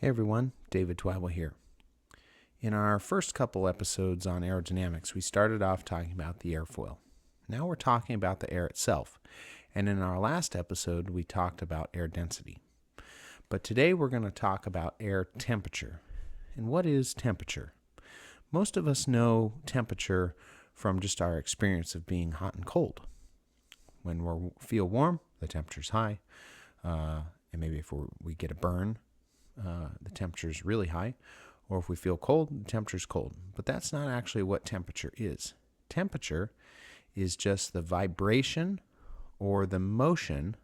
Hey everyone, David Twibell here. In our first couple episodes on aerodynamics, we started off talking about the airfoil. Now we're talking about the air itself. And in our last episode, we talked about air density. But today we're going to talk about air temperature. And what is temperature? Most of us know temperature from just our experience of being hot and cold. When we feel warm, the temperature's high. And maybe if we get a burn, the temperature is really high, or if we feel cold, the temperature is cold. But that's not actually what temperature is. Temperature is just the vibration or the motion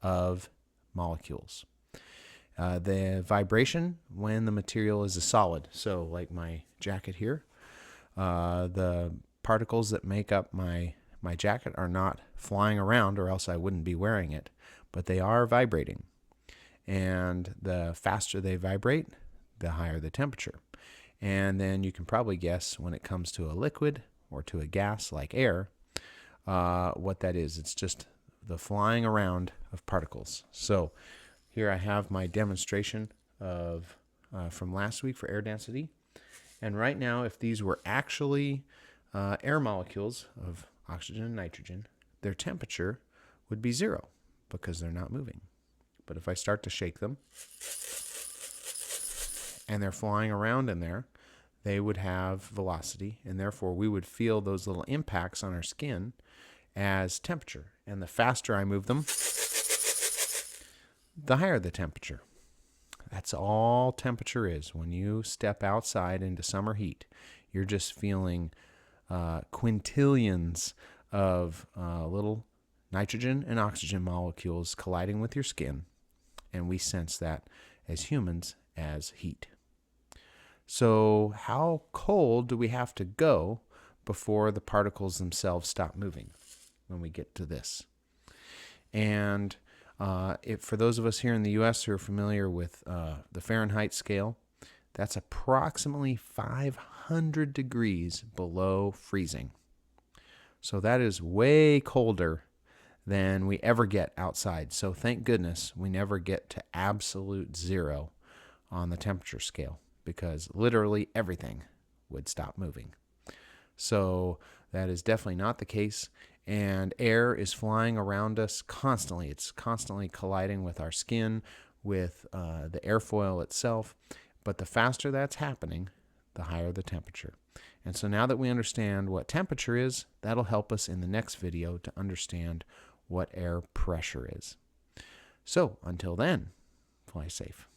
of molecules. The vibration when the material is a solid. So like my jacket here, the particles that make up my jacket are not flying around, or else I wouldn't be wearing it, but they are vibrating. And the faster they vibrate, the higher the temperature. And then you can probably guess when it comes to a liquid or to a gas like air, what that is. It's just the flying around of particles. So here I have my demonstration of from last week for air density. And right now, if these were actually air molecules of oxygen and nitrogen, their temperature would be 0 because they're not moving. But if I start to shake them and they're flying around in there, they would have velocity, and therefore we would feel those little impacts on our skin as temperature. And the faster I move them, the higher the temperature. That's all temperature is. When you step outside into summer heat, you're just feeling quintillions of little nitrogen and oxygen molecules colliding with your skin. And we sense that as humans as heat. So how cold do we have to go before the particles themselves stop moving when we get to this? And for those of us here in the U.S. who are familiar with the Fahrenheit scale, that's approximately 500 degrees below freezing. So that is way colder than we ever get outside. So thank goodness we never get to absolute 0 on the temperature scale, because literally everything would stop moving. So that is definitely not the case. And air is flying around us constantly. It's constantly colliding with our skin, with the airfoil itself. But the faster that's happening, the higher the temperature. And so now that we understand what temperature is, that'll help us in the next video to understand what air pressure is. So until then, fly safe.